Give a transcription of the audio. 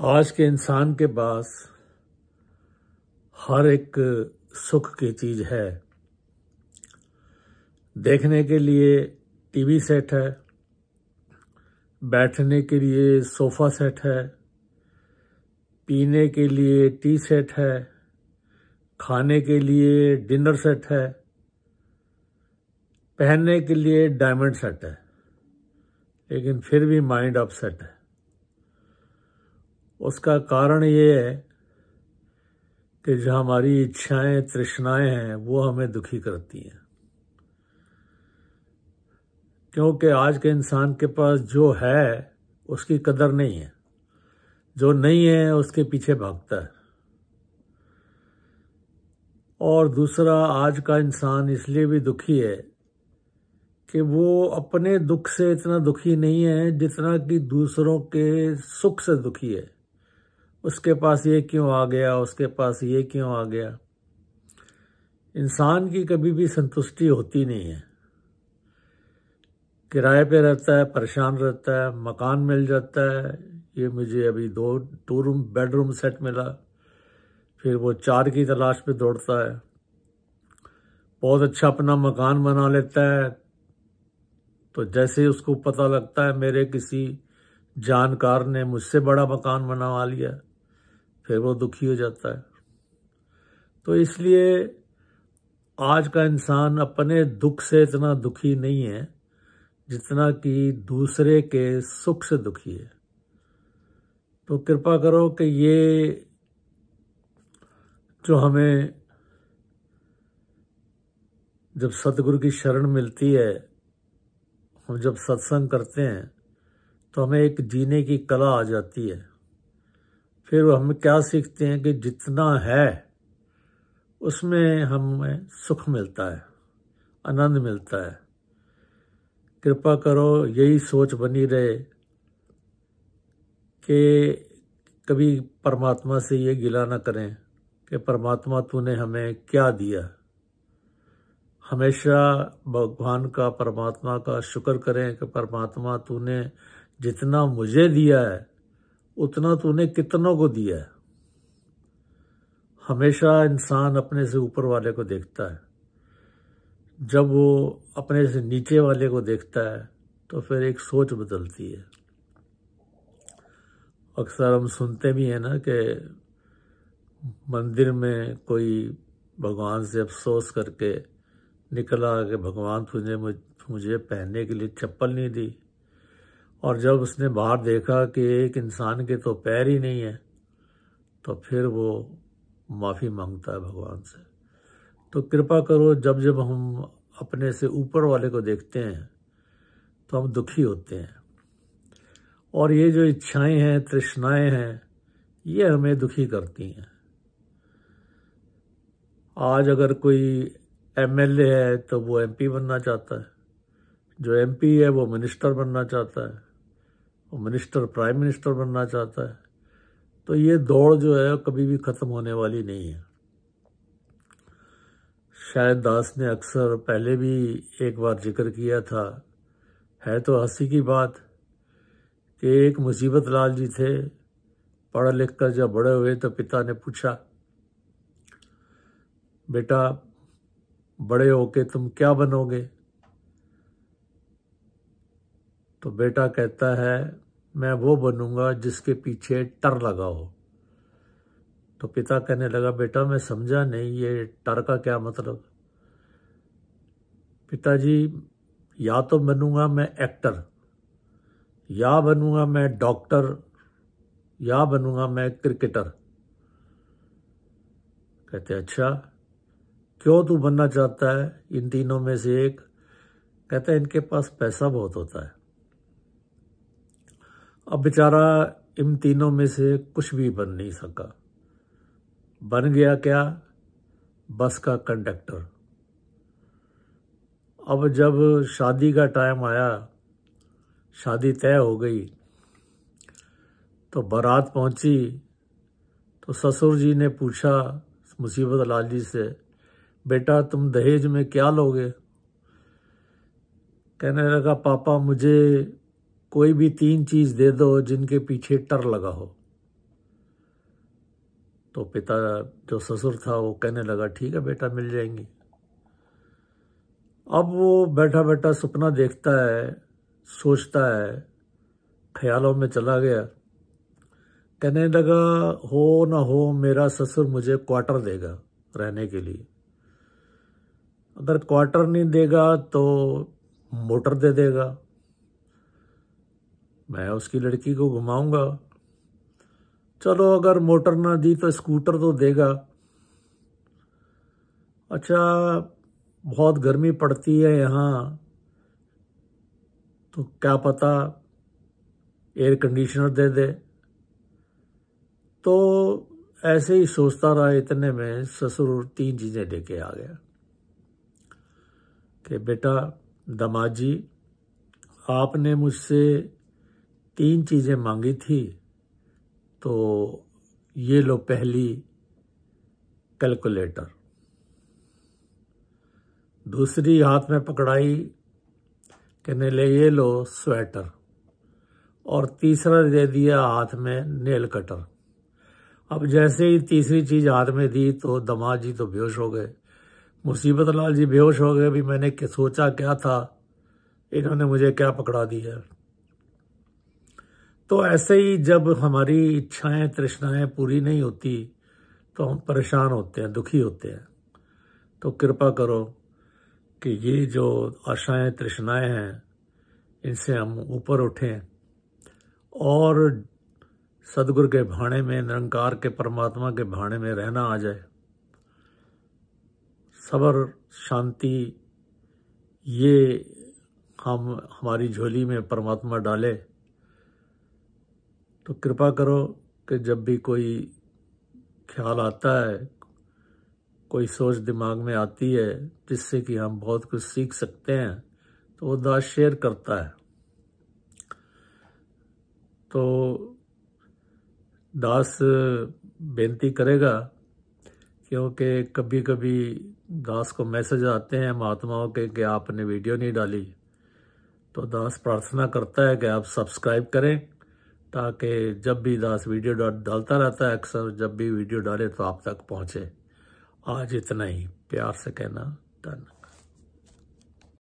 आज के इंसान के पास हर एक सुख की चीज है। देखने के लिए टीवी सेट है, बैठने के लिए सोफा सेट है, पीने के लिए टी सेट है, खाने के लिए डिनर सेट है, पहनने के लिए डायमंड सेट है, लेकिन फिर भी माइंड अपसेट है। उसका कारण ये है कि जो हमारी इच्छाएं तृष्णाएं हैं वो हमें दुखी करती हैं, क्योंकि आज के इंसान के पास जो है उसकी कदर नहीं है, जो नहीं है उसके पीछे भागता है। और दूसरा, आज का इंसान इसलिए भी दुखी है कि वो अपने दुख से इतना दुखी नहीं है जितना कि दूसरों के सुख से दुखी है। उसके पास ये क्यों आ गया, उसके पास ये क्यों आ गया। इंसान की कभी भी संतुष्टि होती नहीं है। किराए पे रहता है, परेशान रहता है, मकान मिल जाता है, ये मुझे अभी टू रूम बेडरूम सेट मिला, फिर वो 4 की तलाश पे दौड़ता है। बहुत अच्छा अपना मकान बना लेता है, तो जैसे ही उसको पता लगता है मेरे किसी जानकार ने मुझसे बड़ा मकान बनवा लिया, फिर वो दुखी हो जाता है। तो इसलिए आज का इंसान अपने दुख से इतना दुखी नहीं है जितना कि दूसरे के सुख से दुखी है। तो कृपा करो कि ये जो हमें जब सतगुरु की शरण मिलती है, हम जब सत्संग करते हैं तो हमें एक जीने की कला आ जाती है। फिर हम क्या सीखते हैं कि जितना है उसमें हमें सुख मिलता है, आनंद मिलता है। कृपा करो यही सोच बनी रहे कि कभी परमात्मा से ये गिला न करें कि परमात्मा तूने हमें क्या दिया। हमेशा भगवान का, परमात्मा का शुक्र करें कि परमात्मा तूने जितना मुझे दिया है उतना तूने कितनों को दिया है। हमेशा इंसान अपने से ऊपर वाले को देखता है, जब वो अपने से नीचे वाले को देखता है तो फिर एक सोच बदलती है। अक्सर हम सुनते भी हैं ना कि मंदिर में कोई भगवान से अफसोस करके निकला कि भगवान तूने मुझे पहनने के लिए चप्पल नहीं दी, और जब उसने बाहर देखा कि एक इंसान के तो पैर ही नहीं है तो फिर वो माफ़ी मांगता है भगवान से। तो कृपा करो जब जब हम अपने से ऊपर वाले को देखते हैं तो हम दुखी होते हैं, और ये जो इच्छाएं हैं, तृष्णाएं हैं, ये हमें दुखी करती हैं। आज अगर कोई एमएलए है तो वो एमपी बनना चाहता है, जो एमपी है वो मिनिस्टर बनना चाहता है, वो मिनिस्टर प्राइम मिनिस्टर बनना चाहता है। तो ये दौड़ जो है कभी भी ख़त्म होने वाली नहीं है। शायद दास ने अक्सर पहले भी एक बार जिक्र किया था, है तो हंसी की बात, कि एक मुसीबत लाल जी थे, पढ़ लिख कर जब बड़े हुए तो पिता ने पूछा, बेटा बड़े होके तुम क्या बनोगे। तो बेटा कहता है, मैं वो बनूंगा जिसके पीछे टर लगा हो। तो पिता कहने लगा, बेटा मैं समझा नहीं, ये टर का क्या मतलब। पिताजी, या तो बनूंगा मैं एक्टर, या बनूंगा मैं डॉक्टर, या बनूंगा मैं क्रिकेटर। कहते अच्छा, क्यों तू बनना चाहता है इन तीनों में से एक। कहता है इनके पास पैसा बहुत होता है। अब बेचारा इन तीनों में से कुछ भी बन नहीं सका। बन गया क्या, बस का कंडक्टर। अब जब शादी का टाइम आया, शादी तय हो गई, तो बारात पहुंची, तो ससुर जी ने पूछा मुसीबत लाल जी से, बेटा तुम दहेज में क्या लोगे। कहने लगा, पापा मुझे कोई भी 3 चीज़ दे दो जिनके पीछे टर लगा हो। तो पिता जो ससुर था वो कहने लगा ठीक है बेटा मिल जाएंगी। अब वो बैठा बैठा सपना देखता है, सोचता है, ख्यालों में चला गया, कहने लगा हो ना हो मेरा ससुर मुझे क्वार्टर देगा रहने के लिए, अगर क्वार्टर नहीं देगा तो मोटर दे देगा, मैं उसकी लड़की को घुमाऊंगा, चलो अगर मोटर ना दी तो स्कूटर तो देगा। अच्छा बहुत गर्मी पड़ती है यहाँ, तो क्या पता एयर कंडीशनर दे दे। तो ऐसे ही सोचता रहा, इतने में ससुर 3 चीज़ें लेके आ गया कि बेटा दामाद जी आपने मुझसे 3 चीज़ें मांगी थी, तो ये लो पहली कैलकुलेटर, दूसरी हाथ में पकड़ाई कहने ले ये लो स्वेटर, और तीसरा दे दिया हाथ में नेल कटर। अब जैसे ही तीसरी चीज़ हाथ में दी तो दामाद जी तो बेहोश हो गए, मुसीबत लाल जी बेहोश हो गए, भी मैंने सोचा क्या था, इन्होंने मुझे क्या पकड़ा दिया। तो ऐसे ही जब हमारी इच्छाएं तृष्णाएं पूरी नहीं होती तो हम परेशान होते हैं, दुखी होते हैं। तो कृपा करो कि ये जो आशाएं तृष्णाएं हैं इनसे हम ऊपर उठें और सदगुरु के भाने में, निरंकार के परमात्मा के भाने में रहना आ जाए। सब्र शांति ये हम हमारी झोली में परमात्मा डाले। तो कृपा करो कि जब भी कोई ख्याल आता है, कोई सोच दिमाग में आती है जिससे कि हम बहुत कुछ सीख सकते हैं, तो वो दास शेयर करता है। तो दास बेनती करेगा, क्योंकि कभी कभी दास को मैसेज आते हैं महात्माओं के कि आपने वीडियो नहीं डाली, तो दास प्रार्थना करता है कि आप सब्सक्राइब करें, ताकि जब भी दास वीडियो डालता रहता है, अक्सर जब भी वीडियो डाले तो आप तक पहुँचे। आज इतना ही, प्यार से कहना, धन्यवाद।